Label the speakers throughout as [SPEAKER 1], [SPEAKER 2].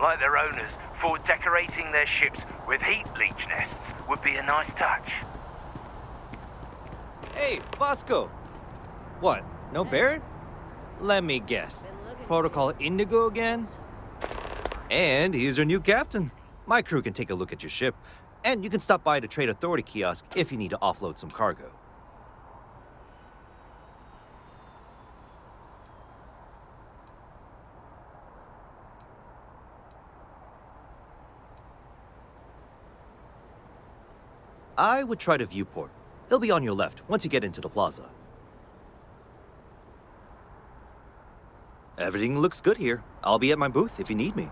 [SPEAKER 1] like their owners, thought decorating their ships with heat leech nests would be a nice touch.
[SPEAKER 2] Hey, Bosco! What, no Barrett? Let me guess. Protocol Indigo again? And he's your new captain. My crew can take a look at your ship, and you can stop by the Trade Authority kiosk if you need to offload some cargo. I would try the viewport. It'll be on your left once you get into the plaza. Everything looks good here. I'll be at my booth if you need me.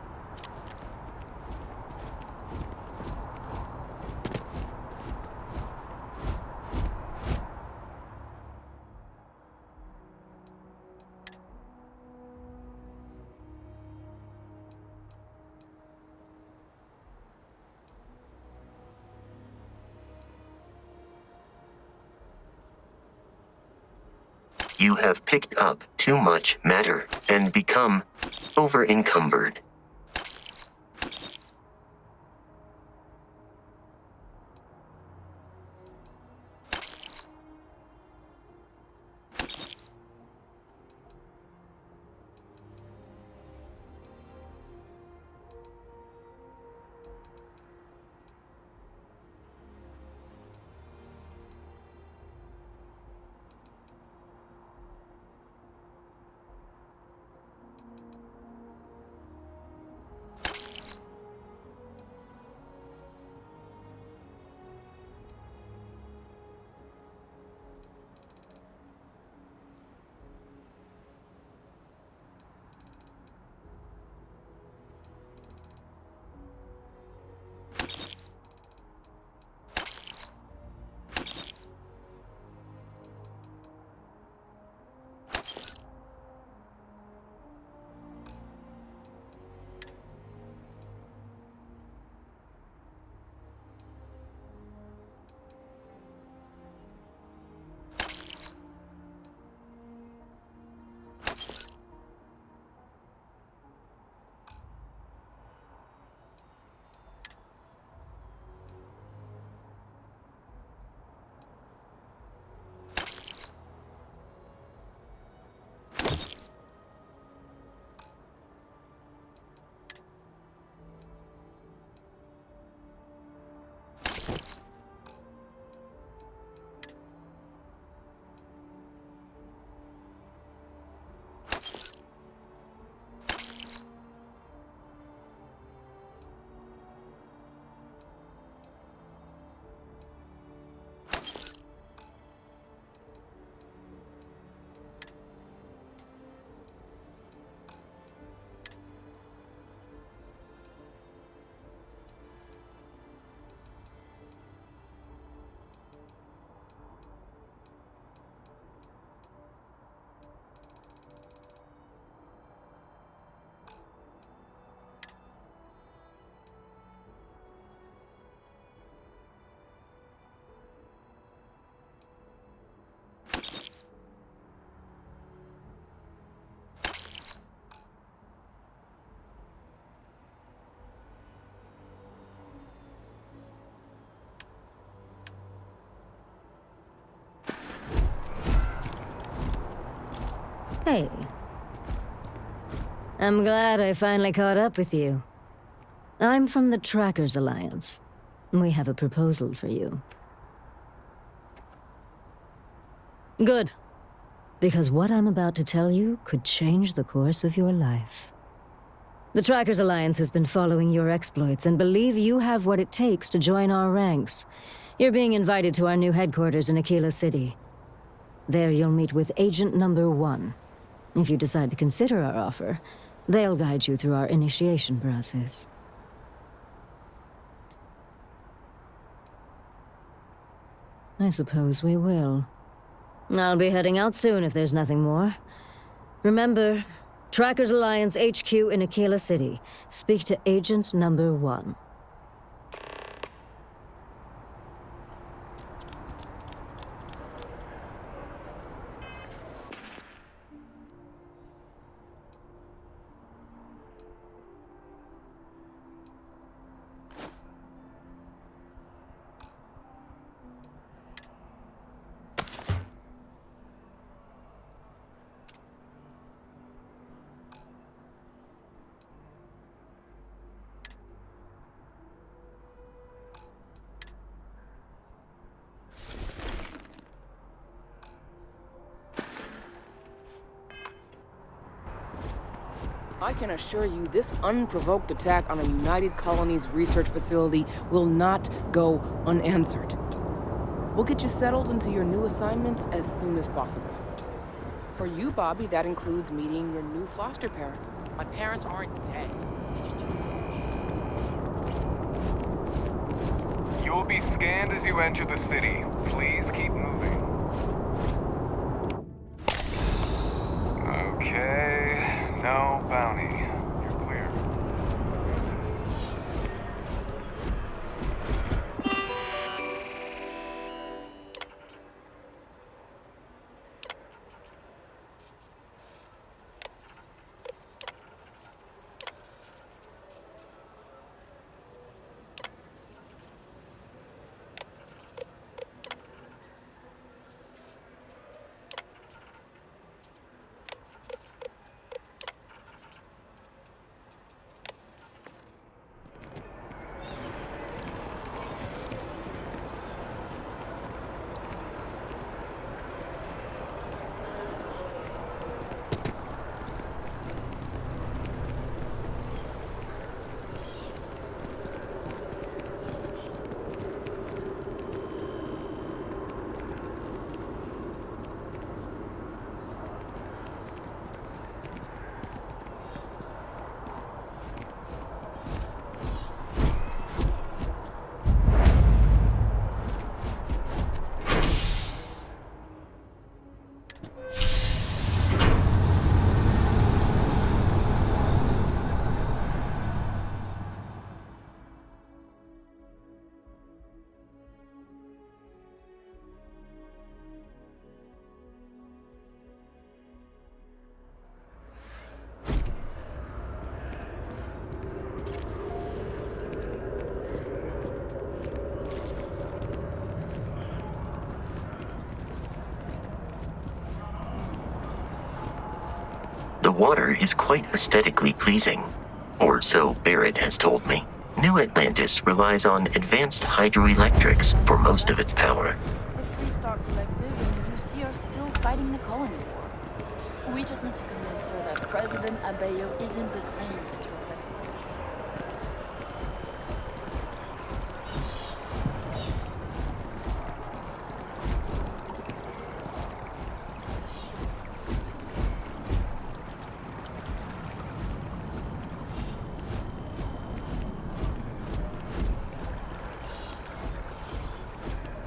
[SPEAKER 3] You have picked up too much matter and become over-encumbered.
[SPEAKER 4] Hey. I'm glad I finally caught up with you. I'm from the Trackers Alliance. We have a proposal for you. Good. Because what I'm about to tell you could change the course of your life. The Trackers Alliance has been following your exploits and believe you have what it takes to join our ranks. You're being invited to our new headquarters in Aquila City. There you'll meet with Agent Number 1. If you decide to consider our offer, they'll guide you through our initiation process. I suppose we will. I'll be heading out soon if there's nothing more. Remember, Trackers Alliance HQ in Aquila City. Speak to Agent Number 1.
[SPEAKER 5] I can assure you this unprovoked attack on a United Colonies research facility will not go unanswered. We'll get you settled into your new assignments as soon as possible. For you, Bobby, that includes meeting your new foster parent.
[SPEAKER 6] My parents aren't dead.
[SPEAKER 7] You will be scanned as you enter the city. Please keep moving. Okay, no bounty. You're clear.
[SPEAKER 3] The water is quite aesthetically pleasing, or so Barrett has told me. New Atlantis relies on advanced hydroelectrics for most of its power.
[SPEAKER 8] The Freestar Collective and the UC are still fighting the colony war. We just need to convince her that President Abeyo isn't the same as your predecessors.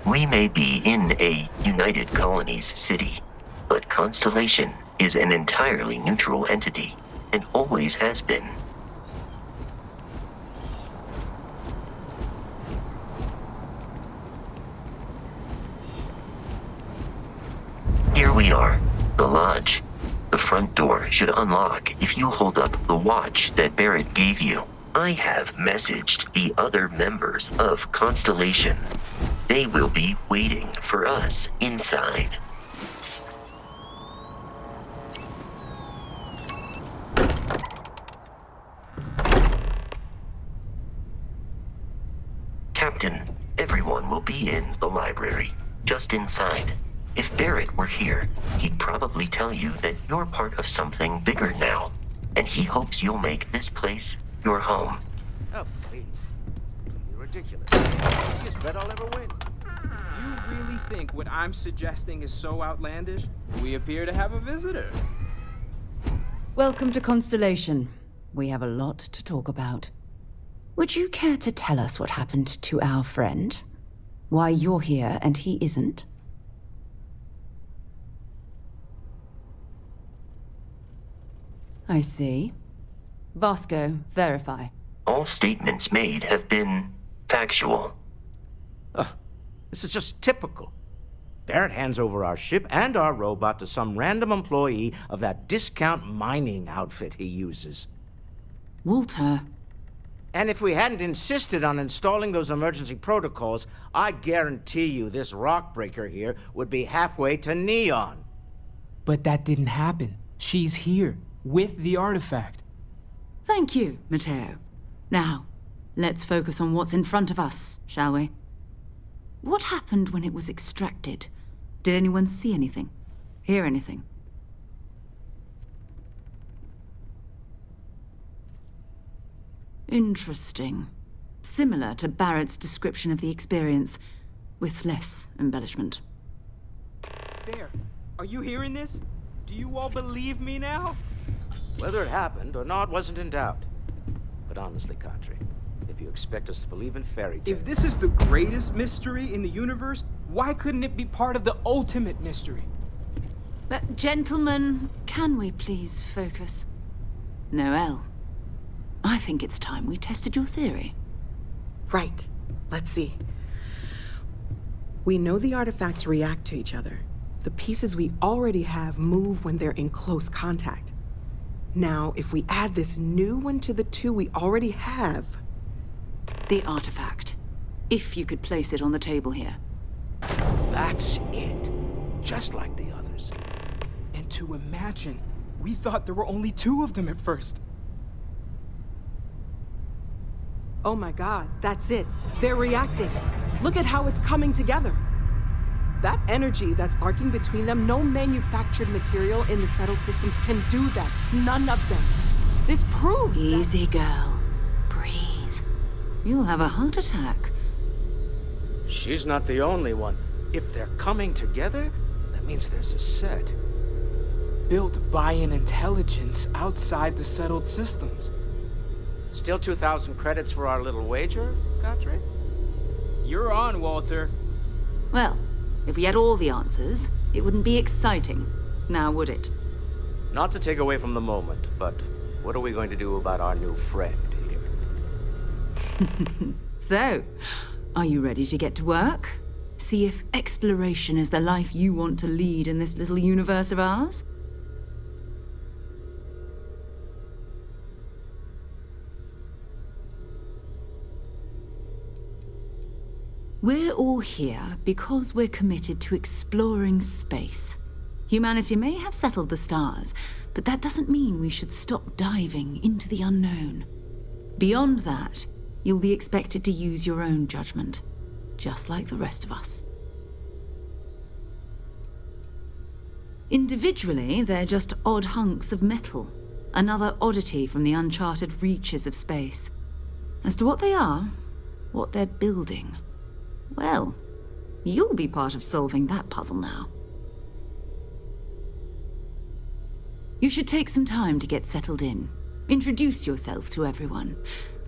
[SPEAKER 3] We may be in a United Colonies city, but Constellation is an entirely neutral entity, and always has been. Here we are, the lodge. The front door should unlock if you hold up the watch that Barrett gave you. I have messaged the other members of Constellation. They will be waiting for us inside. Captain, everyone will be in the library, just inside. If Barrett were here, he'd probably tell you that you're part of something bigger now, and he hopes you'll make this place your home.
[SPEAKER 6] Oh, please. It's completely ridiculous. Easiest bet I'll ever win.
[SPEAKER 9] You really think what I'm suggesting is so outlandish? We appear to have a visitor.
[SPEAKER 10] Welcome to Constellation. We have a lot to talk about. Would you care to tell us what happened to our friend? Why you're here and he isn't? I see. Vasco, verify.
[SPEAKER 3] All statements made have been factual.
[SPEAKER 6] This is just typical. Barrett hands over our ship and our robot to some random employee of that discount mining outfit he uses.
[SPEAKER 10] Walter.
[SPEAKER 6] And if we hadn't insisted on installing those emergency protocols, I guarantee you this rock breaker here would be halfway to Neon.
[SPEAKER 11] But that didn't happen. She's here, with the artifact.
[SPEAKER 10] Thank you, Matteo. Now, let's focus on what's in front of us, shall we? What happened when it was extracted? Did anyone see anything? Hear anything? Interesting. Similar to Barrett's description of the experience, with less embellishment.
[SPEAKER 9] There. Are you hearing this? Do you all believe me now?
[SPEAKER 6] Whether it happened or not wasn't in doubt. But honestly, Katri, if you expect us to believe in fairy tales...
[SPEAKER 9] If this is the greatest mystery in the universe, why couldn't it be part of the ultimate mystery?
[SPEAKER 10] But gentlemen, can we please focus? Noel, I think it's time we tested your theory.
[SPEAKER 12] Right. Let's see. We know the artifacts react to each other. The pieces we already have move when they're in close contact. Now, if we add this new one to the two we already have...
[SPEAKER 10] The artifact. If you could place it on the table here.
[SPEAKER 6] That's it. Just like the others.
[SPEAKER 9] And to imagine, we thought there were only 2 of them at first.
[SPEAKER 12] Oh my god, that's it. They're reacting. Look at how it's coming together. That energy that's arcing between them, no manufactured material in the settled systems can do that. None of them. This proves
[SPEAKER 10] Easy, girl. Breathe. You'll have a heart attack.
[SPEAKER 6] She's not the only one. If they're coming together, that means there's a set.
[SPEAKER 9] Built by an intelligence outside the settled systems.
[SPEAKER 6] Still 2,000 credits for our little wager, Katri?
[SPEAKER 9] You're on, Walter.
[SPEAKER 10] Well, if we had all the answers, it wouldn't be exciting, now would it?
[SPEAKER 6] Not to take away from the moment, but what are we going to do about our new friend here?
[SPEAKER 10] So, are you ready to get to work? See if exploration is the life you want to lead in this little universe of ours? We're all here because we're committed to exploring space. Humanity may have settled the stars, but that doesn't mean we should stop diving into the unknown. Beyond that, you'll be expected to use your own judgment, just like the rest of us. Individually, they're just odd hunks of metal, another oddity from the uncharted reaches of space. As to what they are, what they're building, well, you'll be part of solving that puzzle now. You should take some time to get settled in. Introduce yourself to everyone.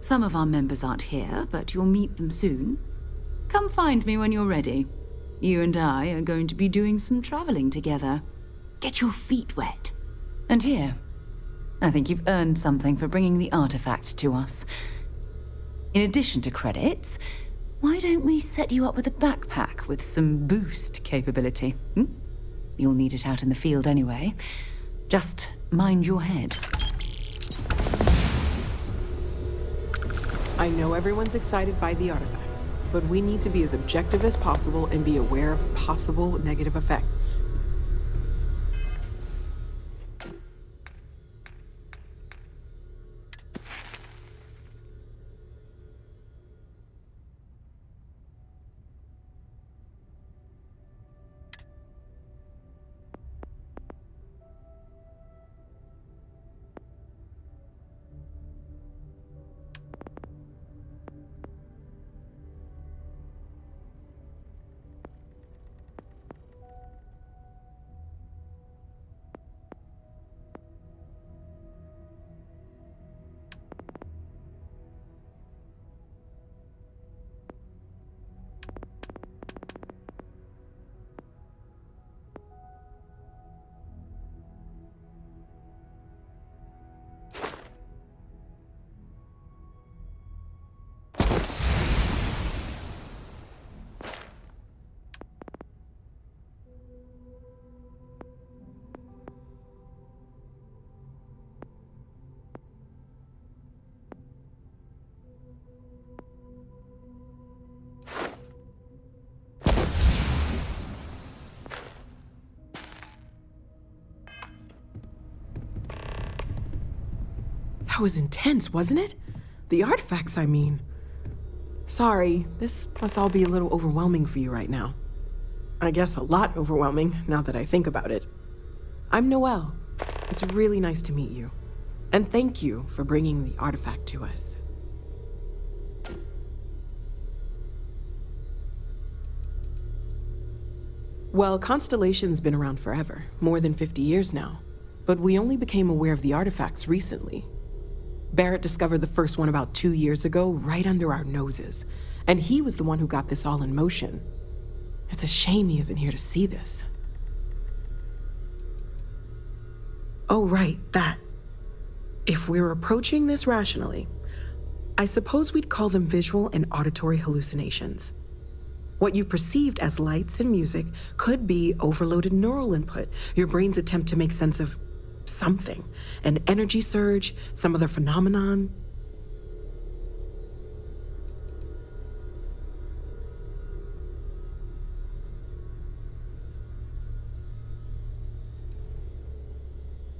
[SPEAKER 10] Some of our members aren't here, but you'll meet them soon. Come find me when you're ready. You and I are going to be doing some traveling together. Get your feet wet. And here, I think you've earned something for bringing the artifact to us. In addition to credits, why don't we set you up with a backpack with some boost capability? You'll need it out in the field anyway. Just mind your head.
[SPEAKER 12] I know everyone's excited by the artifacts, but we need to be as objective as possible and be aware of possible negative effects. That was intense, wasn't it? The artifacts, I mean. Sorry, this must all be a little overwhelming for you right now. I guess a lot overwhelming, now that I think about it. I'm Noelle. It's really nice to meet you. And thank you for bringing the artifact to us. Well, Constellation's been around forever, more than 50 years now. But we only became aware of the artifacts recently. Barrett discovered the first one about 2 years ago, right under our noses. And he was the one who got this all in motion. It's a shame he isn't here to see this. Oh, right, that. If we're approaching this rationally, I suppose we'd call them visual and auditory hallucinations. What you perceived as lights and music could be overloaded neural input, your brain's attempt to make sense of something, an energy surge, some other phenomenon.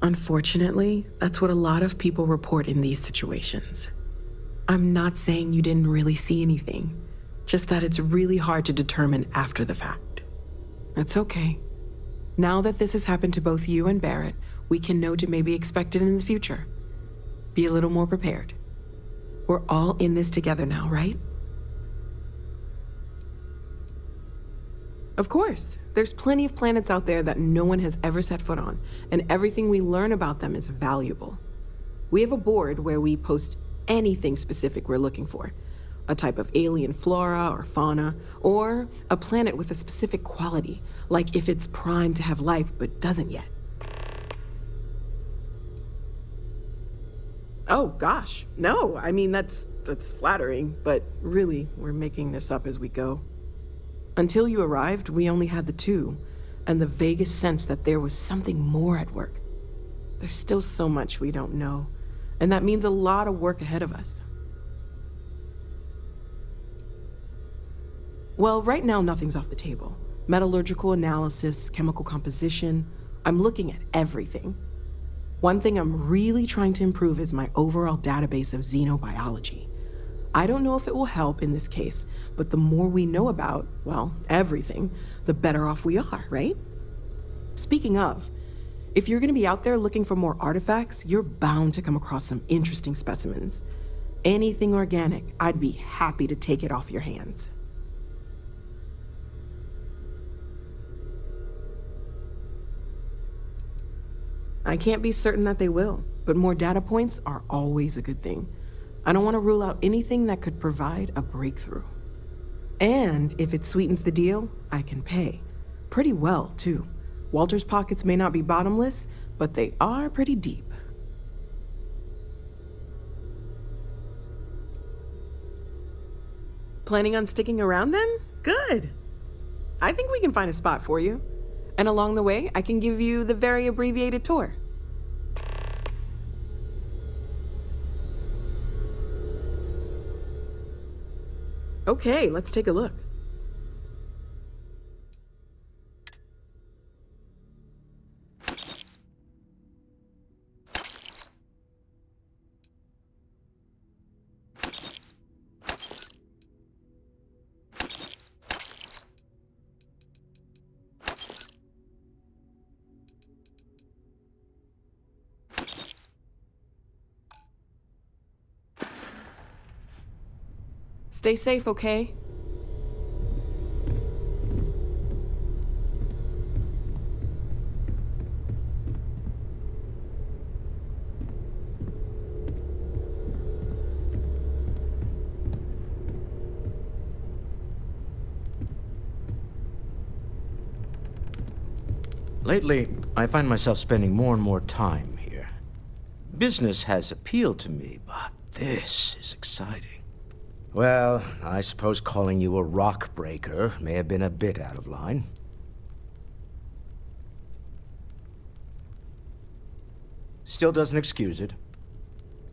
[SPEAKER 12] Unfortunately, that's what a lot of people report in these situations. I'm not saying you didn't really see anything, just that it's really hard to determine after the fact. That's okay. Now that this has happened to both you and Barrett, we can know to maybe expect it in the future. Be a little more prepared. We're all in this together now, right? Of course. There's plenty of planets out there that no one has ever set foot on, and everything we learn about them is valuable. We have a board where we post anything specific we're looking for. A type of alien flora or fauna, or a planet with a specific quality, like if it's primed to have life but doesn't yet. Oh gosh, no, I mean that's flattering, but really, we're making this up as we go. Until you arrived, we only had the two, and the vaguest sense that there was something more at work. There's still so much we don't know, and that means a lot of work ahead of us. Well, right now nothing's off the table. Metallurgical analysis, chemical composition, I'm looking at everything. One thing I'm really trying to improve is my overall database of xenobiology. I don't know if it will help in this case, but the more we know about, well, everything, the better off we are, right? Speaking of, if you're gonna be out there looking for more artifacts, you're bound to come across some interesting specimens. Anything organic, I'd be happy to take it off your hands. I can't be certain that they will, but more data points are always a good thing. I don't want to rule out anything that could provide a breakthrough. And if it sweetens the deal, I can pay. Pretty well, too. Walter's pockets may not be bottomless, but they are pretty deep. Planning on sticking around then? Good. I think we can find a spot for you. And along the way, I can give you the very abbreviated tour. Okay, let's take a look. Stay safe, okay?
[SPEAKER 6] Lately, I find myself spending more and more time here. Business has appealed to me, but this is exciting. Well, I suppose calling you a rock breaker may have been a bit out of line. Still doesn't excuse it.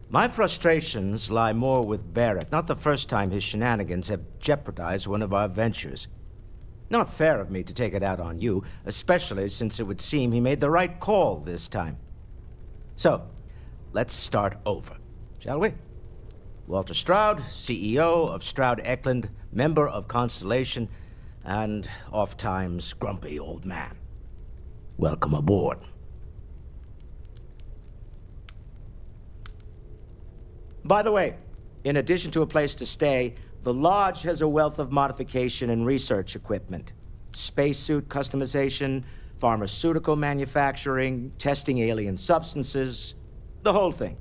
[SPEAKER 6] My frustrations lie more with Barrett, not the first time his shenanigans have jeopardized one of our ventures. Not fair of me to take it out on you, especially since it would seem he made the right call this time. So, let's start over, shall we? Walter Stroud, CEO of Stroud Eklund, member of Constellation, and oft-times grumpy old man. Welcome aboard. By the way, in addition to a place to stay, the Lodge has a wealth of modification and research equipment. spacesuit customization, pharmaceutical manufacturing, testing alien substances, the whole thing.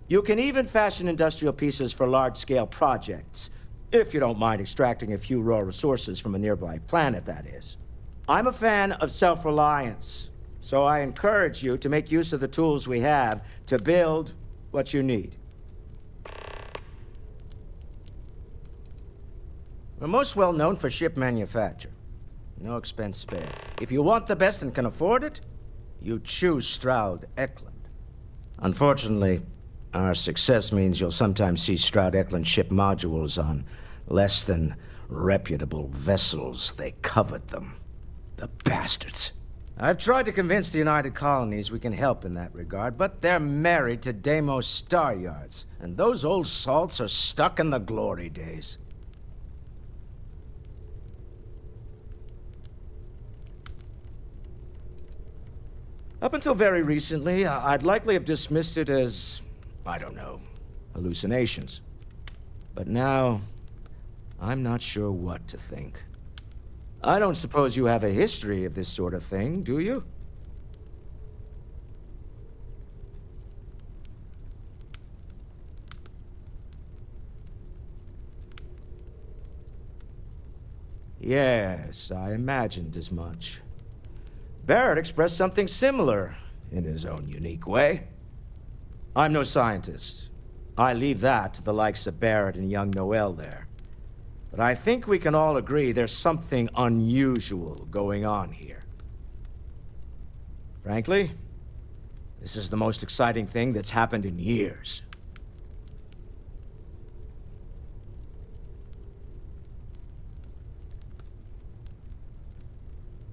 [SPEAKER 6] You can even fashion industrial pieces for large-scale projects, if you don't mind extracting a few raw resources from a nearby planet, that is. I'm a fan of self-reliance, so I encourage you to make use of the tools we have to build what you need. We're most well known for ship manufacture. No expense spared. If you want the best and can afford it, you choose Stroud Eklund. Unfortunately, our success means you'll sometimes see Stroud Eklund ship modules on less than reputable vessels. They covet them. The bastards. I've tried to convince the United Colonies we can help in that regard, but they're married to Deimos Star Yards, and those old salts are stuck in the glory days. Up until very recently, I'd likely have dismissed it as, I don't know, hallucinations. But now, I'm not sure what to think. I don't suppose you have a history of this sort of thing, do you? Yes, I imagined as much. Barrett expressed something similar, in his own unique way. I'm no scientist. I leave that to the likes of Barrett and young Noel there. But I think we can all agree there's something unusual going on here. Frankly, this is the most exciting thing that's happened in years.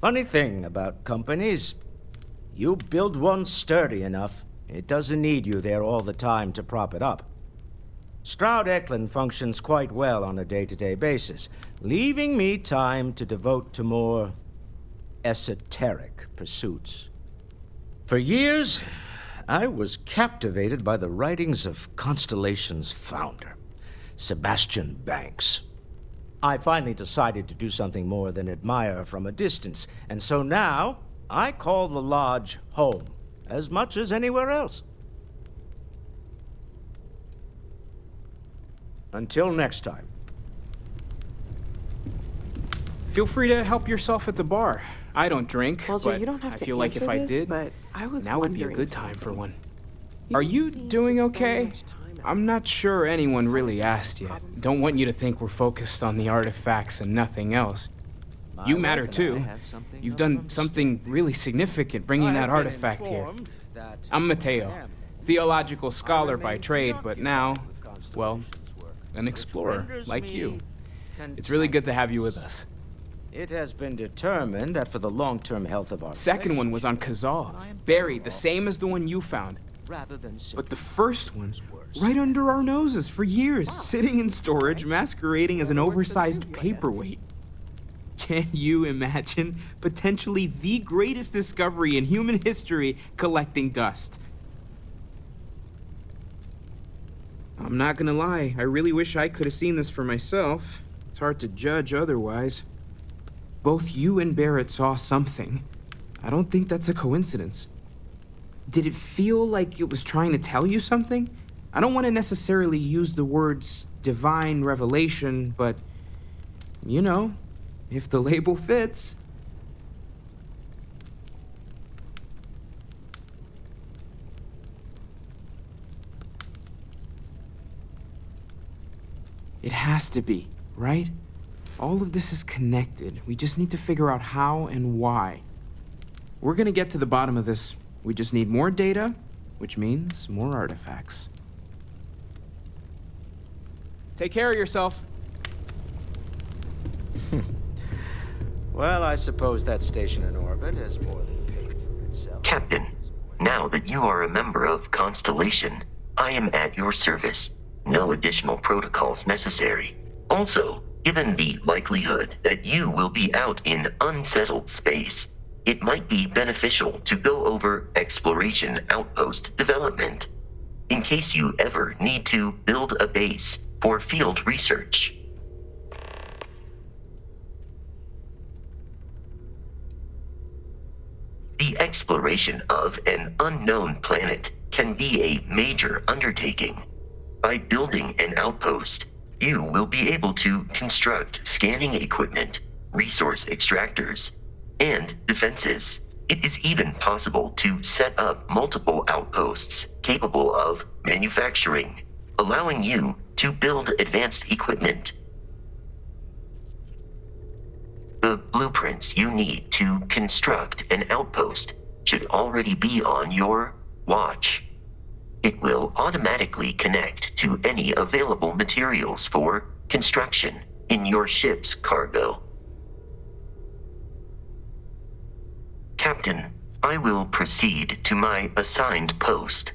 [SPEAKER 6] Funny thing about companies, you build one sturdy enough, it doesn't need you there all the time to prop it up. Stroud Eklund functions quite well on a day-to-day basis, leaving me time to devote to more esoteric pursuits. For years, I was captivated by the writings of Constellation's founder, Sebastian Banks. I finally decided to do something more than admire from a distance, and so now I call the Lodge home, as much as anywhere else. Until next time.
[SPEAKER 9] Feel free to help yourself at the bar. I don't drink,
[SPEAKER 12] Walter,
[SPEAKER 9] but
[SPEAKER 12] you don't have
[SPEAKER 9] I
[SPEAKER 12] to
[SPEAKER 9] feel like if
[SPEAKER 12] answer
[SPEAKER 9] I
[SPEAKER 12] this,
[SPEAKER 9] did,
[SPEAKER 12] but I was
[SPEAKER 9] now would be a
[SPEAKER 12] wondering
[SPEAKER 9] good time for
[SPEAKER 12] something.
[SPEAKER 9] one.
[SPEAKER 12] You
[SPEAKER 9] Are you
[SPEAKER 12] seem to
[SPEAKER 9] doing
[SPEAKER 12] spend
[SPEAKER 9] okay?
[SPEAKER 12] much time at
[SPEAKER 9] I'm not sure anyone really asked yet. Don't want you to think we're focused on the artifacts and nothing else. You matter too. You've done something really significant bringing that artifact here. I'm Mateo, theological scholar by trade, but now, well, an explorer like you. It's really good to have you with us.
[SPEAKER 6] It has been determined that for the long-term health of our
[SPEAKER 9] Second one was on Kazal, buried, the same as the one you found.
[SPEAKER 6] rather than
[SPEAKER 9] But the first one, right under our noses for years, sitting in storage, masquerading as an oversized paperweight. Can you imagine potentially the greatest discovery in human history collecting dust? I'm not gonna lie, I really wish I could have seen this for myself. It's hard to judge otherwise. Both you and Barrett saw something. I don't think that's a coincidence. Did it feel like it was trying to tell you something? I don't want to necessarily use the words divine revelation, but, you know, if the label fits. It has to be, right? All of this is connected. We just need to figure out how and why. We're gonna get to the bottom of this. We just need more data, which means more artifacts. Take care of yourself.
[SPEAKER 6] Well, I suppose that station in orbit has more than paid for itself.
[SPEAKER 3] Captain, now that you are a member of Constellation, I am at your service. No additional protocols necessary. Also, given the likelihood that you will be out in unsettled space, it might be beneficial to go over exploration outpost development, in case you ever need to build a base for field research. The exploration of an unknown planet can be a major undertaking. By building an outpost, you will be able to construct scanning equipment, resource extractors, and defenses. It is even possible to set up multiple outposts capable of manufacturing, allowing you to build advanced equipment. The blueprints you need to construct an outpost should already be on your watch. It will automatically connect to any available materials for construction in your ship's cargo. Captain, I will proceed to my assigned post.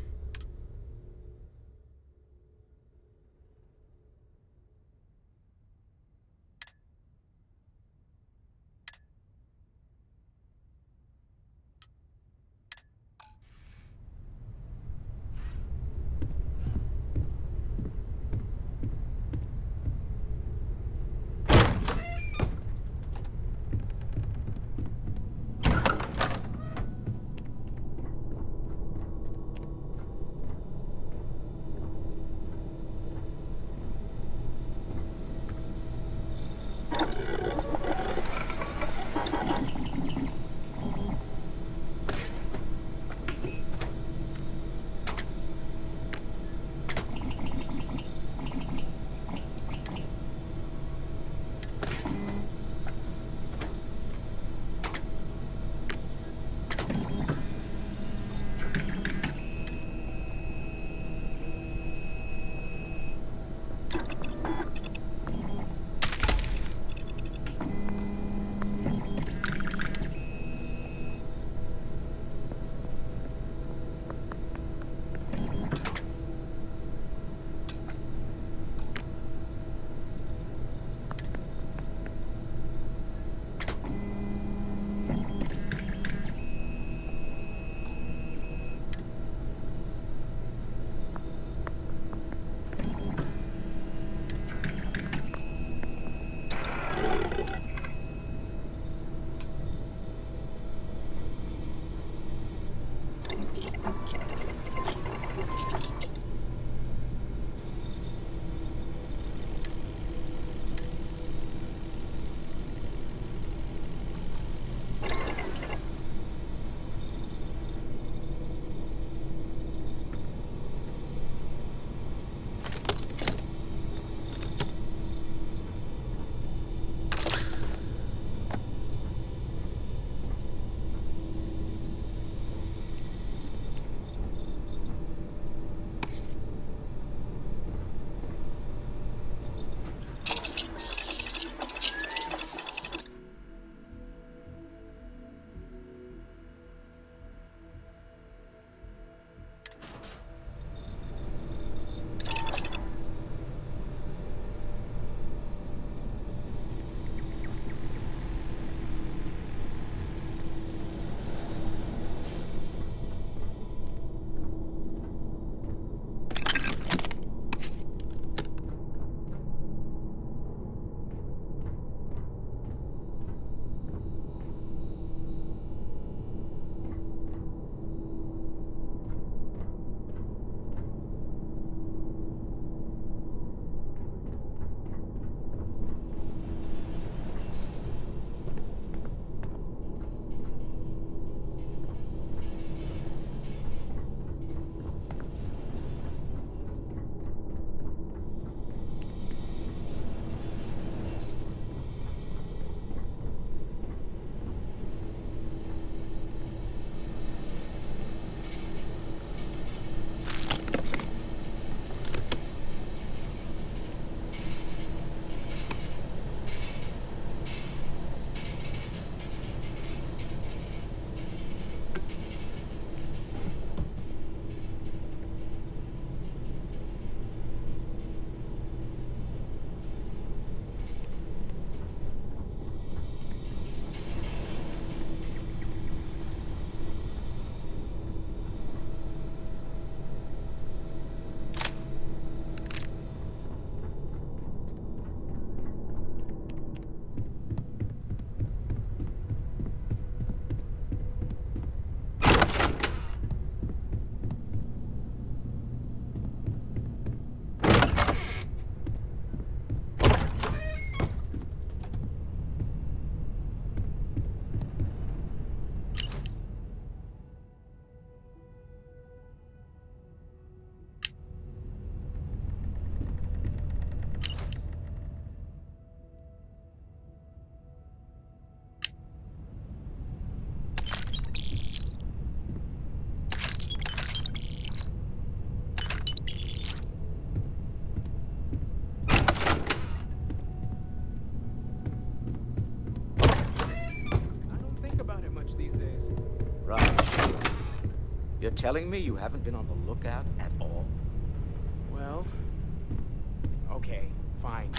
[SPEAKER 6] telling me you haven't been on the lookout at all?
[SPEAKER 9] Well, okay, fine.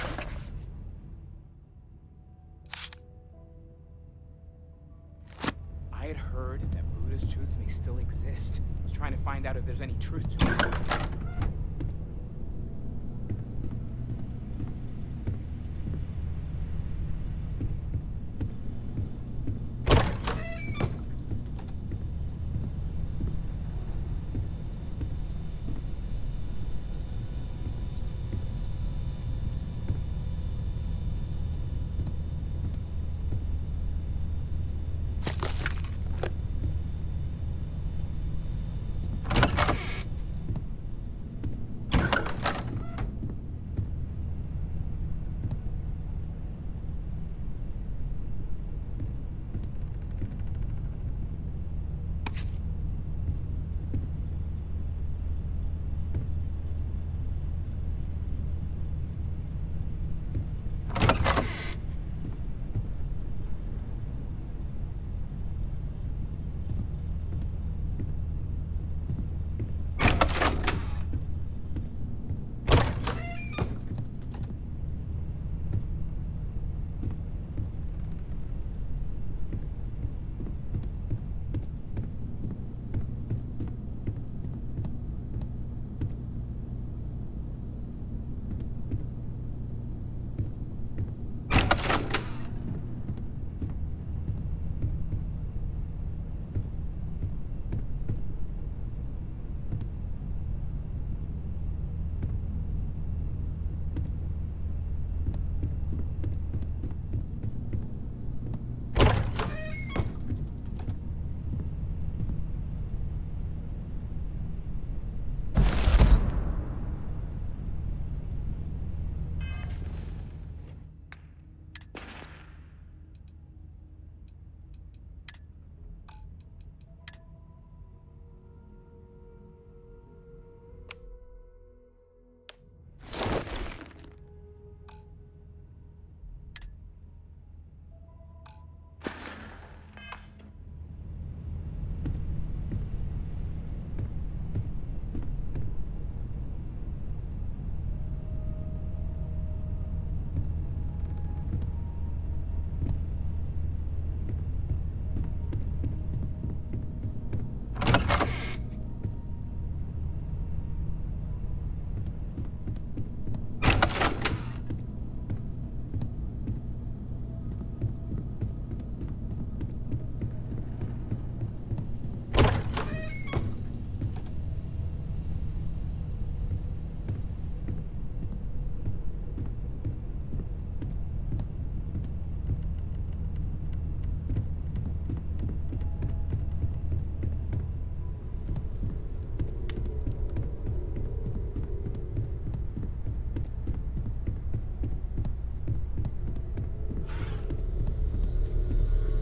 [SPEAKER 9] I had heard that Buddha's tooth may still exist. I was trying to find out if there's any truth to it.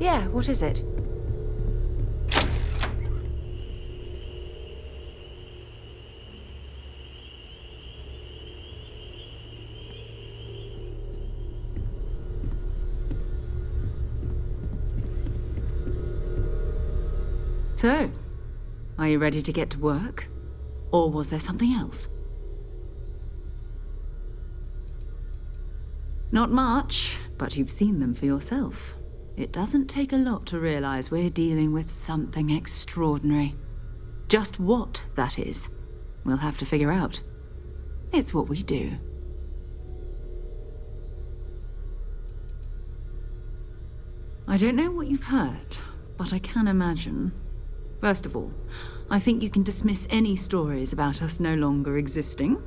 [SPEAKER 10] Yeah, what is it? So, are you ready to get to work? Or was there something else? Not much, but you've seen them for yourself. It doesn't take a lot to realize we're dealing with something extraordinary. Just what that is, we'll have to figure out. It's what we do. I don't know what you've heard, but I can imagine. First of all, I think you can dismiss any stories about us no longer existing.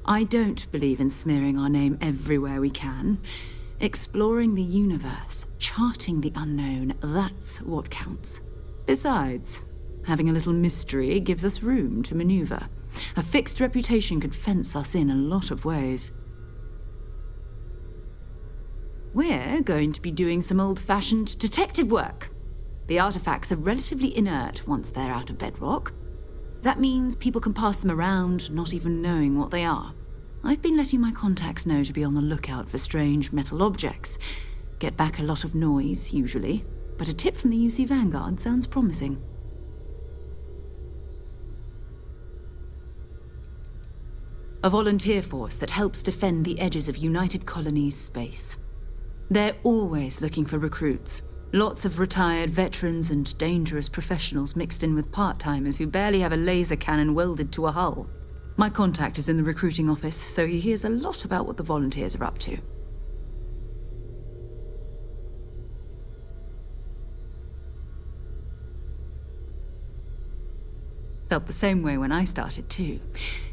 [SPEAKER 10] I don't believe in smearing our name everywhere we can. Exploring the universe, charting the unknown, that's what counts. Besides, having a little mystery gives us room to maneuver. A fixed reputation could fence us in a lot of ways. We're going to be doing some old-fashioned detective work. The artifacts are relatively inert once they're out of bedrock. That means people can pass them around, not even knowing what they are. I've been letting my contacts know to be on the lookout for strange metal objects. Get back a lot of noise, usually, but a tip from the UC Vanguard sounds promising. a volunteer force that helps defend the edges of United Colonies space. They're always looking for recruits. Lots of retired veterans and dangerous professionals mixed in with part-timers who barely have a laser cannon welded to a hull. My contact is in the recruiting office, so he hears a lot about what the volunteers are up to. Felt the same way when I started too.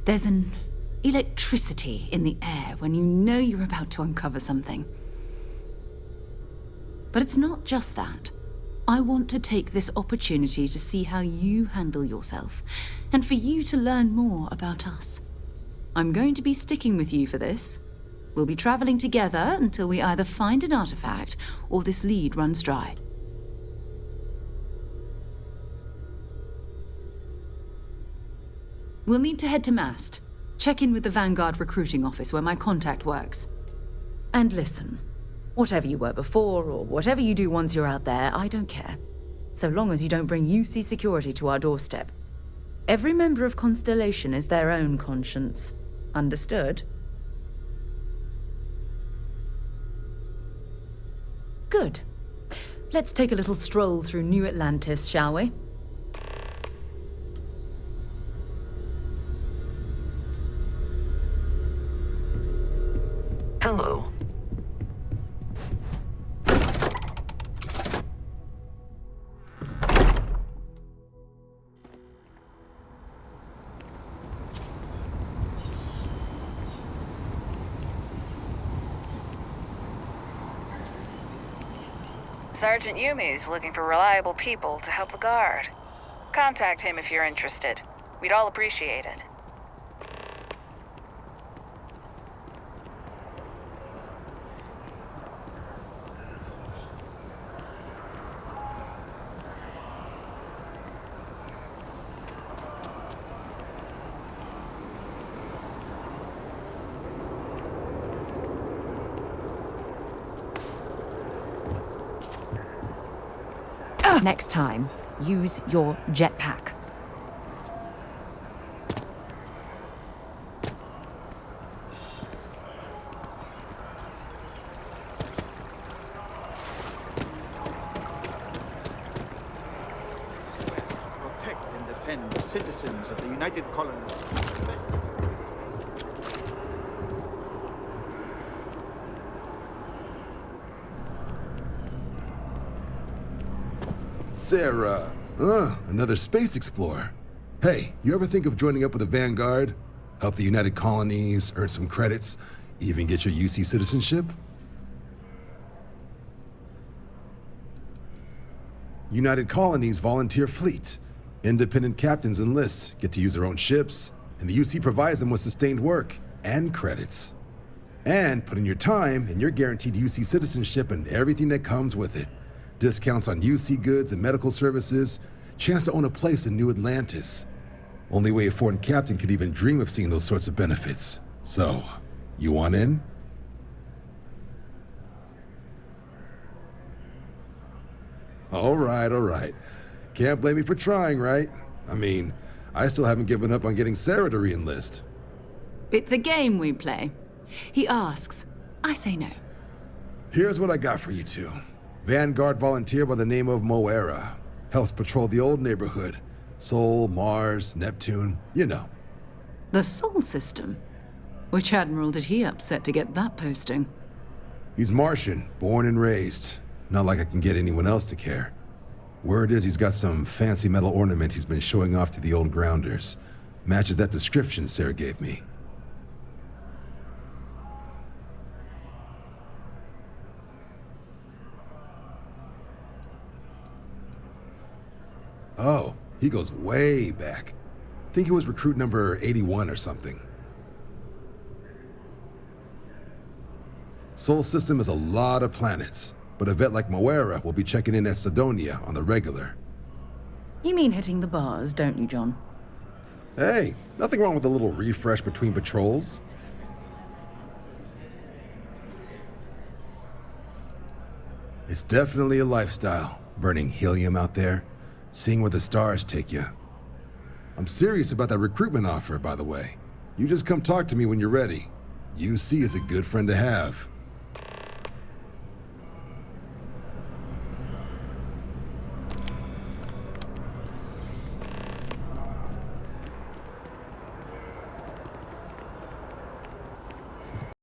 [SPEAKER 10] There's an electricity in the air when you know you're about to uncover something. But it's not just that. I want to take this opportunity to see how you handle yourself, and for you to learn more about us. I'm going to be sticking with you for this. We'll be traveling together until we either find an artifact or this lead runs dry. We'll need to head to Mast. Check in with the Vanguard recruiting office where my contact works. And listen, whatever you were before or whatever you do once you're out there, I don't care. So long as you don't bring UC security to our doorstep. Every member of Constellation is their own conscience. Understood? Good. Let's take a little stroll through New Atlantis, shall we?
[SPEAKER 3] Hello.
[SPEAKER 13] Sergeant Yumi's looking for reliable people to help the Guard. Contact him if you're interested. We'd all appreciate it.
[SPEAKER 10] Next time, use your jetpack.
[SPEAKER 14] Protect and defend the citizens of the United Colonies.
[SPEAKER 15] Sarah. Another space explorer. Hey, you ever think of joining up with the Vanguard? Help the United Colonies, earn some credits, even get your UC citizenship? United Colonies volunteer fleet. Independent captains enlist, get to use their own ships, and the UC provides them with sustained work and credits. And put in your time, and you're guaranteed UC citizenship and everything that comes with it. Discounts on UC goods and medical services, chance to own a place in New Atlantis. Only way a foreign captain could even dream of seeing those sorts of benefits. So, you want in? All right. Can't blame me for trying, right? I mean, I still haven't given up on getting Sarah to re-enlist.
[SPEAKER 10] It's a game we play. He asks, I say no.
[SPEAKER 15] Here's what I got for you two. Vanguard volunteer by the name of Moera. Helps patrol the old neighborhood. Sol, Mars, Neptune, you know.
[SPEAKER 10] The Sol system? Which admiral did he upset to get that posting?
[SPEAKER 15] He's Martian, born and raised. Not like I can get anyone else to care. Word is he's got some fancy metal ornament he's been showing off to the old grounders. Matches that description Sarah gave me. Oh, he goes way back. Think he was recruit number 81 or something. Sol system is a lot of planets, but a vet like Moera will be checking in at Sidonia on the regular.
[SPEAKER 10] You mean hitting the bars, don't you, John?
[SPEAKER 15] Hey, nothing wrong with a little refresh between patrols. It's definitely a lifestyle, burning helium out there. Seeing where the stars take you. I'm serious about that recruitment offer, by the way. You just come talk to me when you're ready. UC is a good friend to have.